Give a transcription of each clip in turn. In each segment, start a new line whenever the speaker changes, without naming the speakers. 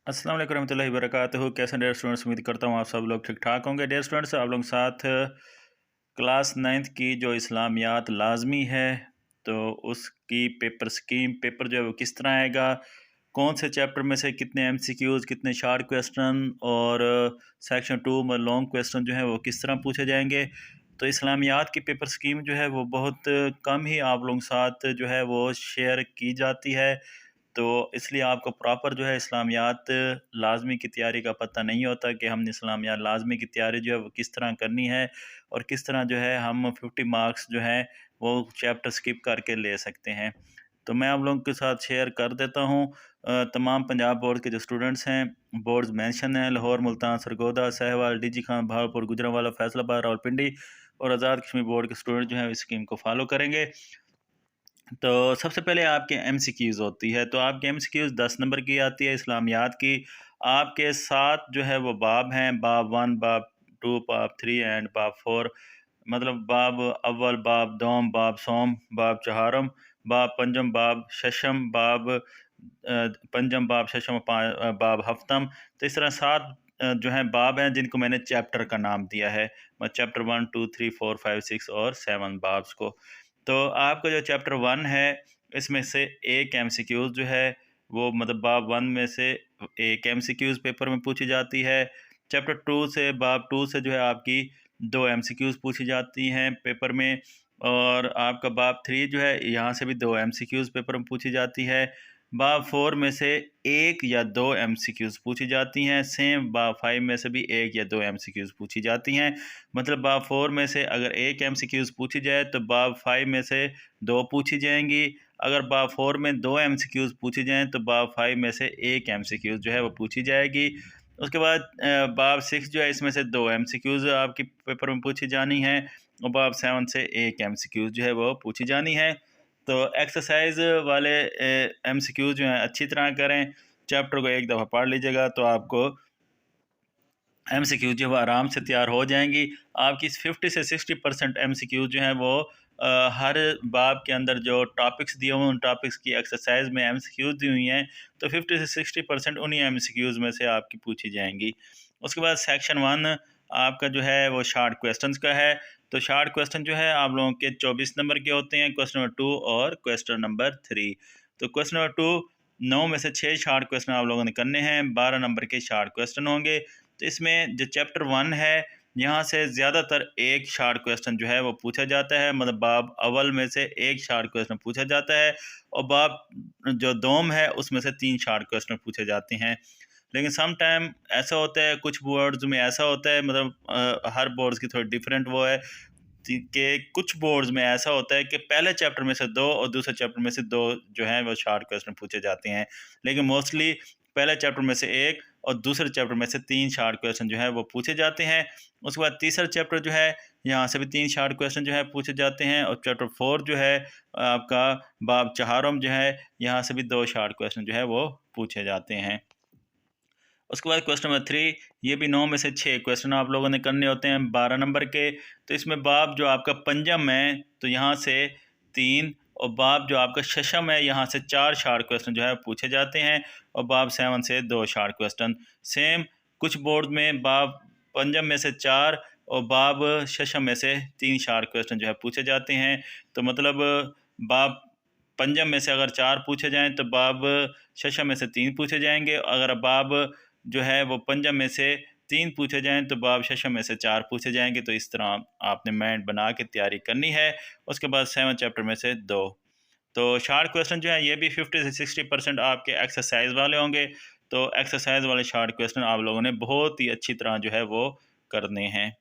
अस्सलाम वालेकुम रहमतुल्लाहि वबरकातुहू। कैसे डियर स्टूडेंट्स, उम्मीद करता हूँ आप सब लोग ठीक ठाक होंगे। डियर स्टूडेंट्स, आप लोग साथ क्लास 9th की जो इस्लामियात लाजमी है, तो उसकी पेपर स्कीम पेपर जो है वो किस तरह आएगा, कौन से चैप्टर में से कितने एमसीक्यूज़, कितने शॉर्ट क्वेश्चन और सेक्शन 2 में लॉन्ग क्वेश्चन जो है वो किस तरह पूछे जाएंगे। तो इस्लामियात की पेपर स्कीम जो है वो बहुत कम ही आप लोगों के साथ जो है वो शेयर की जाती है। तो इसलिए आपको प्रॉपर जो है इस्लामियात लाज़मी की तैयारी का पता नहीं होता कि हमने इस्लामियात लाज़मी की तैयारी जो है वो किस तरह करनी है और किस तरह जो है हम 50 मार्क्स जो हैं वो चैप्टर स्किप करके ले सकते हैं। तो मैं आप लोगों के साथ शेयर कर देता हूँ। तमाम पंजाब बोर्ड के जो स्टूडेंट्स हैं, बोर्ड्स मेंशन हैं लाहौर, मुल्तान, सरगोदा, साहिवाल, डीजी खान, भावलपुर, गुजरांवाला, फैसलाबाद, रावलपिंडी और आज़ाद कश्मीर बोर्ड के स्टूडेंट जो हैं इस स्कीम को फॉलो करेंगे। तो सबसे पहले आपके एमसीक्यूज़ होती है, तो आपकी एमसीक्यूज़ 10 नंबर की आती है इस्लामियात की। आपके 7 जो है वो बाब हैं, बाब 1, बाब 2, बाब 3 एंड बाब 4। मतलब बाब अव्वल, बाब दोम, बाब सोम, बाब चहारम, बाब पंजम, बाब शशम, बाब पंजम, बाब शशम, बाब हफ्तम। तो इस तरह 7 जो हैं बाब हैं जिनको मैंने चैप्टर का नाम दिया है। मैं चैप्टर 1, 2, 3, 4, 5, 6 और 7 बाब्स को। तो आपका जो चैप्टर 1 है, इसमें से एक एमसीक्यूज़ जो है वो मतलब बाब 1 में से एक एमसीक्यूज़ पेपर में पूछी जाती है। चैप्टर 2 से बाब 2 से जो है आपकी 2 एमसीक्यूज़ पूछी जाती हैं पेपर में। और आपका बाब 3 जो है यहाँ से भी 2 एमसीक्यूज़ पेपर में पूछी जाती है। बाब 4 में से 1 या 2 एमसीक्यूज़ पूछी जाती हैं। सेम बाब 5 में से भी 1 या 2 एमसीक्यूज़ पूछी जाती हैं। मतलब बाब 4 में से अगर 1 एमसीक्यूज़ पूछी जाए तो बाब 5 में से 2 पूछी जाएंगी। अगर बाब 4 में 2 एमसीक्यूज़ पूछी जाएँ तो बाब 5 में से 1 एमसीक्यूज़ जो है वो पूछी जाएगी। उसके बाद बाब 6 जो है इसमें से 2 एमसीक्यूज़ आपकी पेपर में पूछी जानी है और बाब 7 से 1 एमसीक्यूज़ जो है वो पूछी जानी है। तो एक्सरसाइज वाले एमसीक्यूज़ जो हैं अच्छी तरह करें। चैप्टर को एक दफ़ा पढ़ लीजिएगा तो आपको एमसीक्यू जो वो आराम से तैयार हो जाएंगी। आपकी 50 से 60% एमसीक्यू जो हैं वो हर बाब के अंदर जो टॉपिक्स दिए हुए उन टॉपिक्स की एक्सरसाइज में एमसीक्यूज दी हुई हैं, तो 50 से 60% उन्हीं एमसीक्यूज में से आपकी पूछी जाएंगी। उसके बाद सेक्शन 1 आपका जो है वो शॉर्ट क्वेश्चंस का है। तो शॉर्ट क्वेश्चन जो है आप लोगों के 24 नंबर के होते हैं, क्वेश्चन नंबर 2 और क्वेश्चन नंबर 3। तो क्वेश्चन नंबर 2 9 में से 6 शॉर्ट क्वेश्चन आप लोगों ने करने हैं, 12 नंबर के शॉर्ट क्वेश्चन होंगे। तो इसमें जो चैप्टर 1 है यहाँ से ज़्यादातर एक शॉर्ट क्वेश्चन जो है वो पूछा जाता है। मतलब बाब अव्वल में से एक शॉर्ट क्वेश्चन पूछा जाता है और बाब जो दोम है उसमें से 3 शॉर्ट क्वेश्चन पूछे जाते हैं। लेकिन सम टाइम ऐसा होता है, कुछ बोर्ड्स में ऐसा होता है, मतलब हर बोर्ड्स की थोड़ी डिफरेंट वो है कि कुछ बोर्ड्स में ऐसा होता है कि पहले चैप्टर में से 2 और दूसरे चैप्टर में से 2 जो हैं वो शॉर्ट क्वेश्चन पूछे जाते हैं। लेकिन मोस्टली पहले चैप्टर में से 1 और दूसरे चैप्टर में से 3 शॉर्ट क्वेश्चन जो है वो पूछे जाते हैं। उसके बाद तीसरा चैप्टर जो है यहाँ से भी 3 शॉर्ट क्वेश्चन जो है पूछे जाते हैं और चैप्टर 4 जो है आपका बाब चहारम जो है यहाँ से भी 2 शॉर्ट क्वेश्चन जो है वो पूछे जाते हैं। उसके बाद क्वेश्चन नंबर 3, ये भी 9 में से 6 क्वेश्चन आप लोगों ने करने होते हैं 12 नंबर के। तो इसमें बाब जो आपका पंजम है तो यहाँ से 3 और बाब जो आपका शशम है यहाँ से 4 शॉर्ट क्वेश्चन जो है पूछे जाते हैं और बाब 7 से 2 शॉर्ट क्वेश्चन। सेम कुछ बोर्ड में बाब पंजम में से 4 और बाब शशम में से 3 शॉर्ट क्वेश्चन जो है पूछे जाते हैं। तो मतलब बाब पंजम में से अगर 4 पूछे जाएँ तो बाब शशम में से 3 पूछे जाएंगे। अगर बाब जो है वो पंजम में से 3 पूछे जाएँ तो बाब शशम में से 4 पूछे जाएंगे। तो इस तरह आपने माइंड बना के तैयारी करनी है। उसके बाद 7 चैप्टर में से 2। तो शॉर्ट क्वेश्चन जो है ये भी 50 से 60% आपके एक्सरसाइज वाले होंगे। तो एक्सरसाइज वाले शॉर्ट क्वेश्चन आप लोगों ने बहुत ही अच्छी तरह जो है वो करने हैं।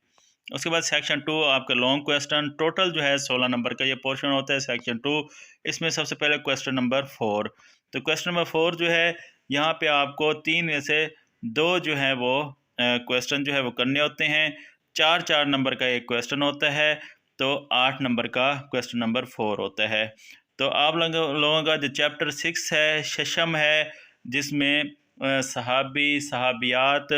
उसके बाद सेक्शन 2 आपका लॉन्ग क्वेश्चन, टोटल जो है 16 नंबर का ये पोर्शन होता है सेक्शन 2। इसमें सबसे पहले क्वेश्चन नंबर 4। तो क्वेश्चन नंबर 4 जो है यहाँ पे आपको 3 में से 2 जो है वो क्वेश्चन जो है वो करने होते हैं। 4 नंबर का एक क्वेश्चन होता है, तो 8 नंबर का क्वेश्चन नंबर 4 होता है। तो आप लोगों का जो चैप्टर 6 है शशम है, जिसमें सहाबी, सहाबियात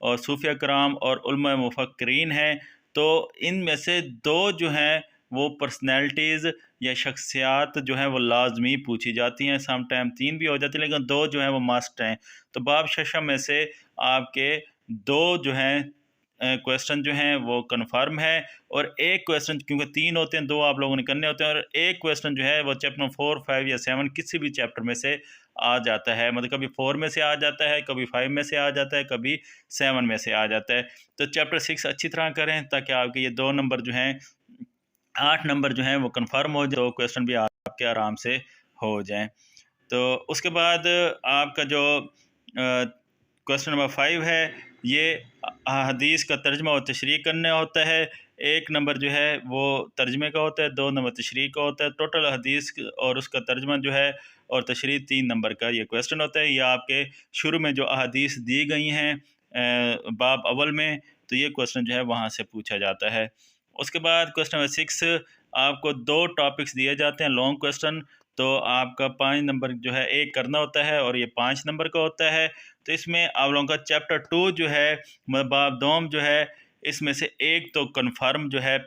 और सूफिया कराम और उलमा मुफक्रीन हैं। तो इनमें से 2 जो हैं वो पर्सनैलिटीज़ یا شخصیات جو ہیں وہ لازمی پوچھی جاتی ہیں، سم ٹائم 3 بھی ہو جاتی ہیں، لیکن 2 جو ہیں وہ مسٹ ہیں۔ تو باب ششم میں سے آپ کے 2 جو ہیں کویسچن جو ہیں وہ کنفرم ہے، اور ایک کویسچن کیونکہ 3 ہوتے ہیں 2 آپ لوگوں نے کرنے ہوتے ہیں، اور ایک کویسچن جو ہے وہ چیپٹر 4 5 یا 7 کسی بھی چیپٹر میں سے آ جاتا ہے، مطلب کبھی 4 میں سے آ جاتا ہے، کبھی 5 میں سے آ جاتا ہے، کبھی 7 میں سے آ جاتا ہے۔ تو چیپٹر 6 اچھی طرح کریں تاکہ آپ کے یہ 2 نمبر جو ہیں 8 نمبر جو ہیں وہ کنفرم ہو جائے، 2 کویسچن بھی آپ کے آرام سے ہو جائیں۔ تو اس کے بعد آپ کا جو کویسچن نمبر 5 ہے، یہ حدیث کا ترجمہ اور تشریح کرنا ہوتا ہے۔ 1 نمبر جو ہے وہ ترجمے کا ہوتا ہے، 2 نمبر تشریح کا ہوتا ہے۔ ٹوٹل حدیث اور اس کا ترجمہ جو ہے اور تشریح 3 نمبر کا یہ کویسچن ہوتا ہے۔ یہ آپ کے شروع میں جو احادیث دی گئی ہیں باب اول میں، تو یہ کویسچن جو ہے وہاں سے پوچھا جاتا ہے۔ اس کے بعد کویسچن نمبر 6 آپ کو 2 ٹاپکس دیے جاتے ہیں لانگ کویسچن، تو آپ کا 5 نمبر جو ہے ایک کرنا ہوتا ہے، اور یہ 5 نمبر کا ہوتا ہے۔ تو اس میں آپ لوگوں کا چیپٹر 2 جو ہے باب دوم جو ہے، اس میں سے ایک تو کنفرم جو ہے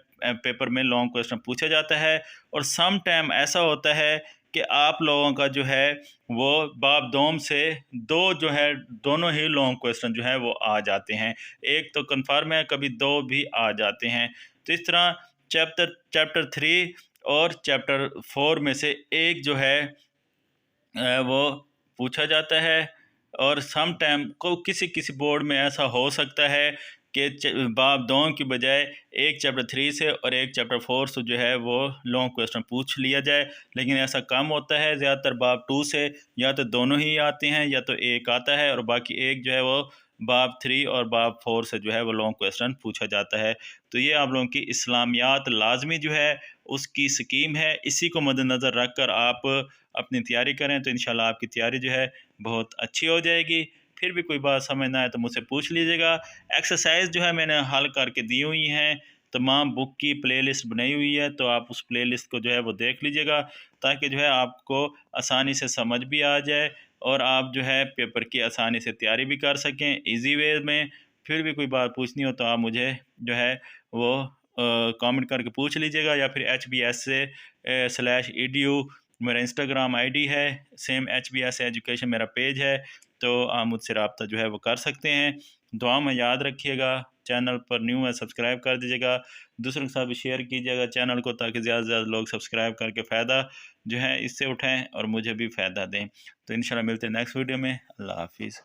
پیپر میں لانگ کویسچن پوچھا جاتا ہے، اور سم ٹائم ایسا ہوتا ہے کہ آپ لوگوں کا جو ہے وہ باب دوم سے 2 جو ہے دونوں ہی لانگ کویسچن جو ہے وہ آ جاتے ہیں، ایک تو کنفرم ہے، کبھی 2 بھی آ جاتے ہیں۔ تو اس طرح چیپٹر 3 اور چیپٹر 4 میں سے ایک جو ہے وہ پوچھا جاتا ہے، اور سم ٹائم کو کسی بورڈ میں ایسا ہو سکتا ہے کہ باب دوم کی بجائے ایک چیپٹر 3 سے اور ایک چیپٹر 4 سے جو ہے وہ لانگ کویسچن پوچھ لیا جائے، لیکن ایسا کم ہوتا ہے۔ زیادہ تر باب 2 سے یا تو دونوں ہی آتے ہیں یا تو ایک آتا ہے، اور باقی ایک جو ہے وہ باب 3 اور باب 4 سے جو ہے وہ لانگ کویسچن پوچھا جاتا ہے۔ تو یہ آپ لوگوں کی اسلامیات لازمی جو ہے اس کی سکیم ہے، اسی کو مد نظر رکھ کر آپ اپنی تیاری کریں تو انشاءاللہ آپ کی تیاری جو ہے بہت اچھی ہو جائے گی۔ پھر بھی کوئی بات سمجھ نہ آئے تو مجھ سے پوچھ لیجیے گا۔ ایکسرسائز جو ہے میں نے حل کر کے دی ہوئی ہیں، تمام بک کی پلے لسٹ بنائی ہوئی ہے، تو آپ اس پلے لسٹ کو جو ہے وہ دیکھ لیجیے گا، تاکہ جو ہے آپ کو آسانی سے سمجھ بھی آ جائے، اور آپ جو ہے پیپر کی آسانی سے تیاری بھی کر سکیں ایزی وے میں۔ پھر بھی کوئی بات پوچھنی ہو تو آپ مجھے جو ہے وہ کامنٹ کر کے پوچھ لیجیے گا، یا پھر HBS/edu میرا انسٹاگرام آئی ڈی ہے، سیم HBS ایجوکیشن میرا پیج ہے، تو آپ مجھ سے رابطہ جو ہے وہ کر سکتے ہیں۔ دعا میں یاد رکھیے گا، چینل پر نیو ہے سبسکرائب کر دیجیے گا، دوسروں کے ساتھ بھی شیئر کیجیے گا چینل کو، تاکہ زیادہ سے زیادہ لوگ سبسکرائب کر کے فائدہ جو ہے اس سے اٹھائیں اور مجھے بھی فائدہ دیں۔ تو انشاءاللہ ملتے ہیں نیکسٹ ویڈیو میں۔ اللہ حافظ۔